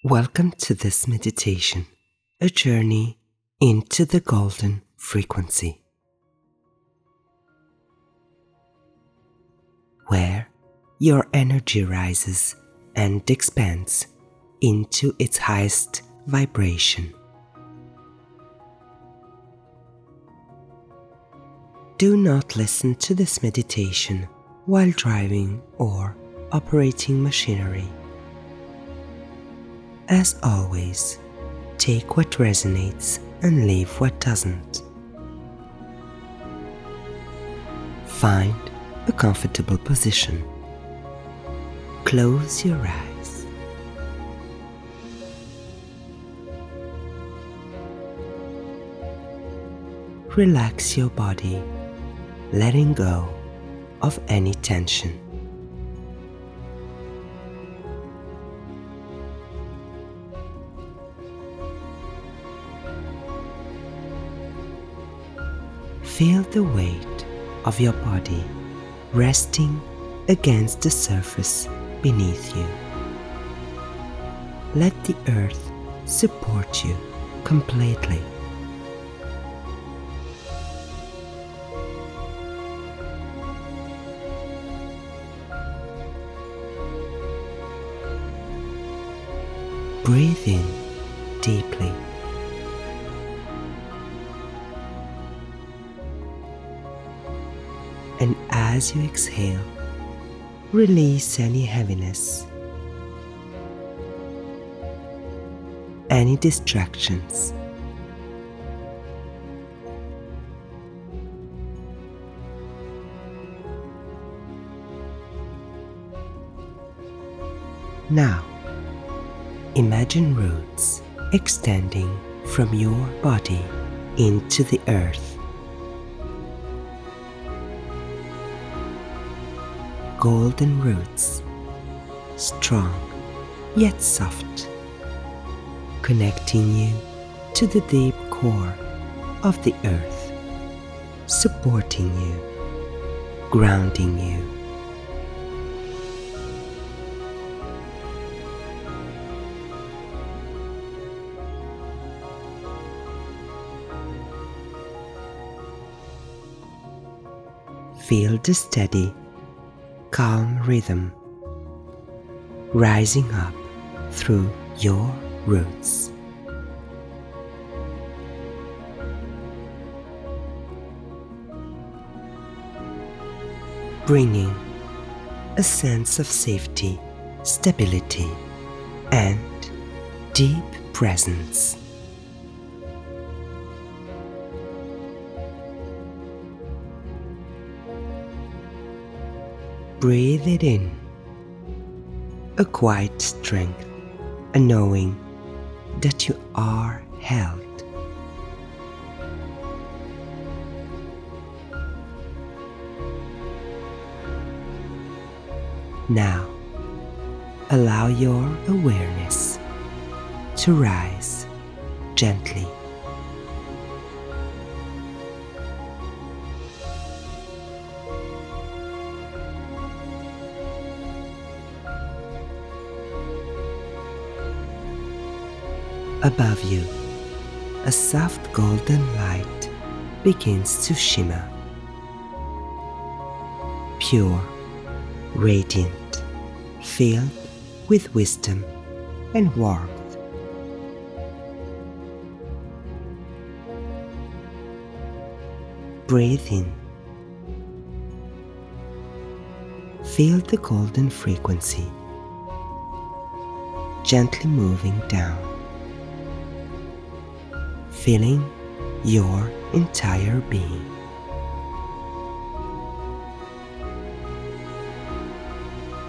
Welcome to this meditation, a journey into the golden frequency, where your energy rises and expands into its highest vibration. Do not listen to this meditation while driving or operating machinery. As always, take what resonates and leave what doesn't. Find a comfortable position. Close your eyes. Relax your body, letting go of any tension. Feel the weight of your body resting against the surface beneath you. Let the earth support you completely. Breathe in deeply. And as you exhale, release any heaviness, any distractions. Now, imagine roots extending from your body into the earth. Golden roots, strong yet soft, connecting you to the deep core of the earth, supporting you, grounding you. Feel the steady, calm rhythm rising up through your roots. Bringing a sense of safety, stability, and deep presence. Breathe it in, a quiet strength, a knowing that you are held. Now, allow your awareness to rise gently. Above you, a soft golden light begins to shimmer. Pure, radiant, filled with wisdom and warmth. Breathe in. Feel the golden frequency gently moving down, filling your entire being.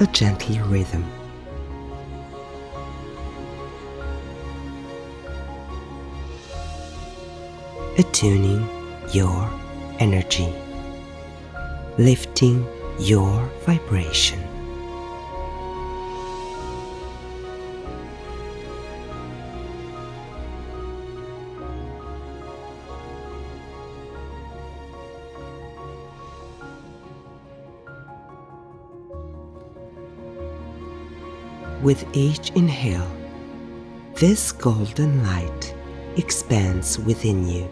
A gentle rhythm. Attuning your energy, lifting your vibration. With each inhale, this golden light expands within you.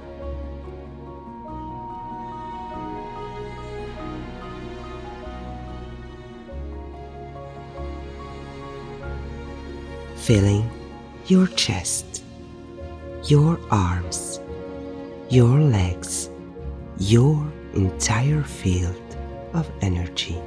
Filling your chest, your arms, your legs, your entire field of energy.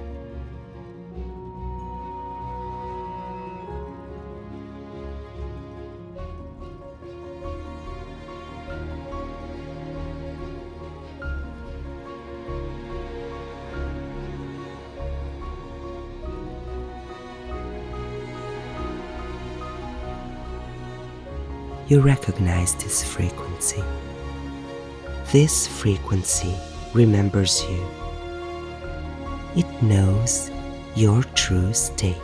You recognize this frequency. This frequency remembers you. It knows your true state.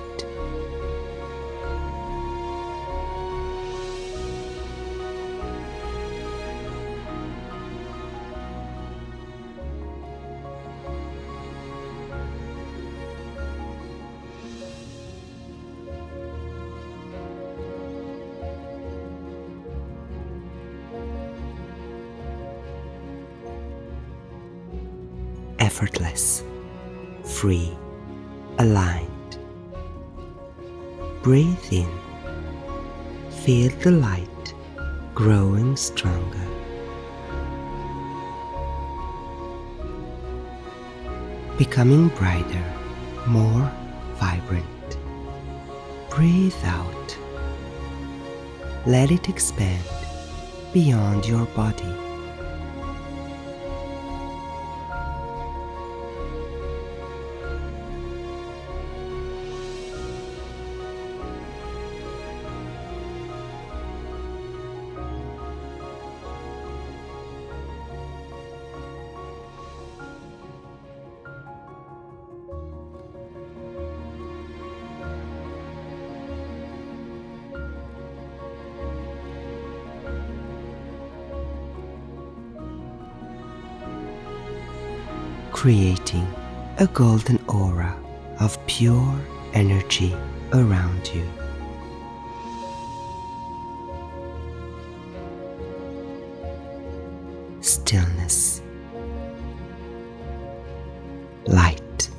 Effortless, free, aligned. Breathe in. Feel the light growing stronger. Becoming brighter, more vibrant. Breathe out. Let it expand beyond your body. Creating a golden aura of pure energy around you. Stillness, light,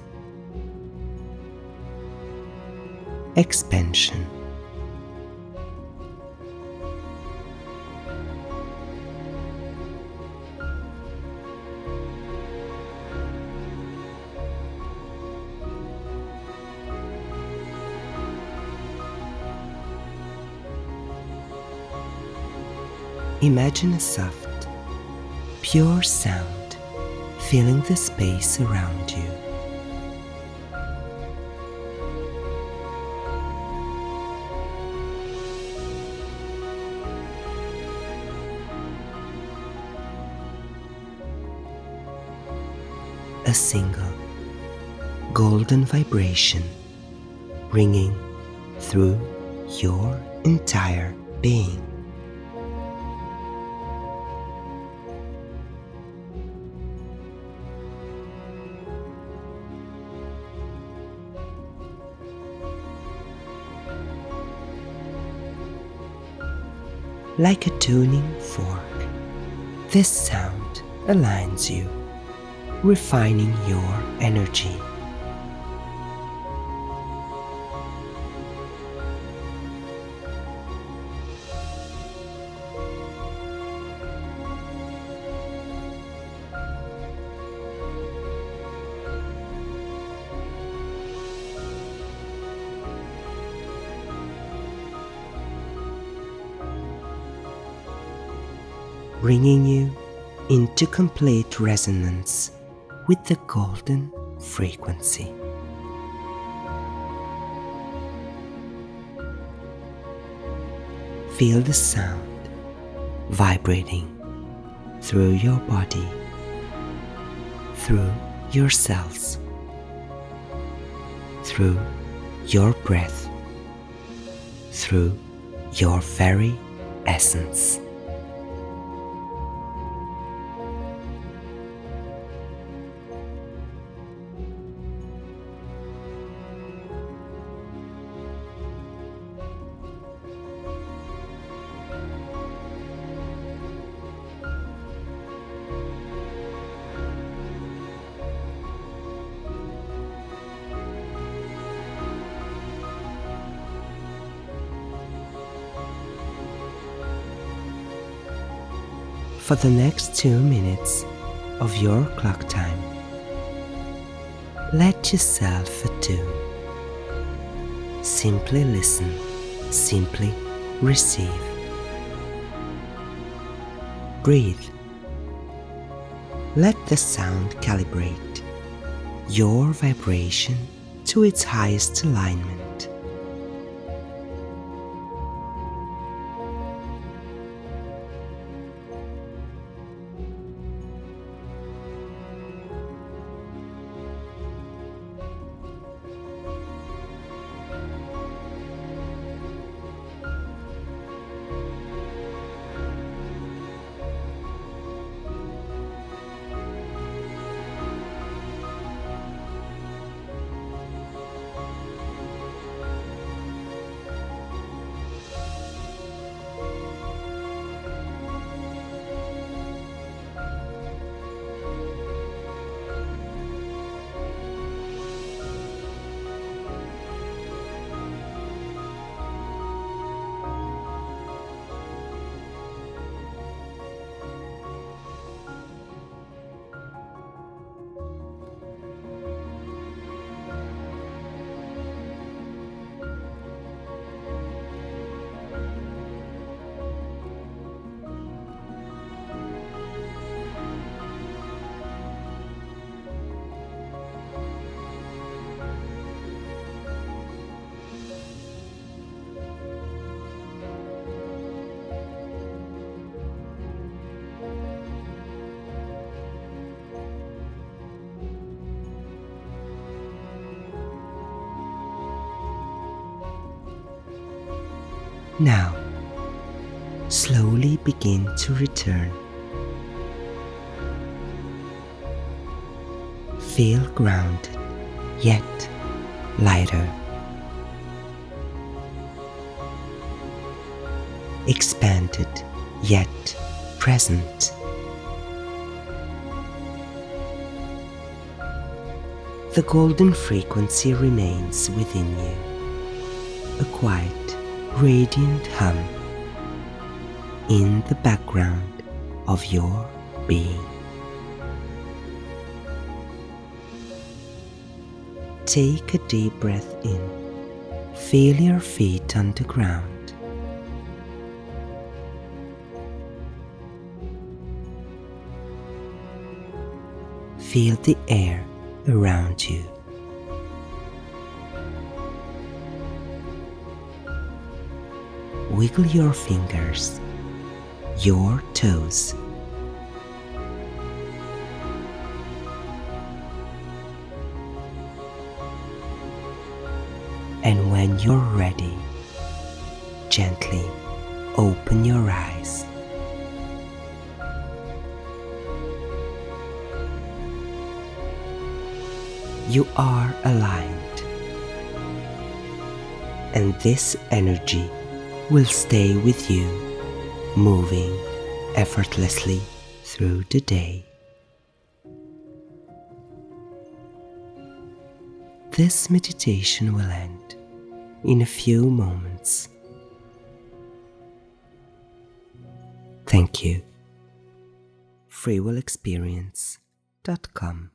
expansion. Imagine a soft, pure sound filling the space around you. A single, golden vibration ringing through your entire being. Like a tuning fork, this sound aligns you, refining your energy. Bringing you into complete resonance with the golden frequency. Feel the sound vibrating through your body, through your cells, through your breath, through your very essence. for the next 2 minutes of your clock time. Let yourself attune. Simply listen, simply receive. Breathe. Let the sound calibrate your vibration to its highest alignment. Now, slowly begin to return. Feel grounded, yet lighter. Expanded, yet present. The golden frequency remains within you, a quiet, radiant hum in the background of your being. Take a deep breath in. Feel your feet on the ground. Feel the air around you. Wiggle your fingers, your toes. And when you're ready, gently open your eyes. You are aligned, and this energy will stay with you, moving effortlessly through the day. This meditation will end in a few moments. Thank you. freewillexperience.com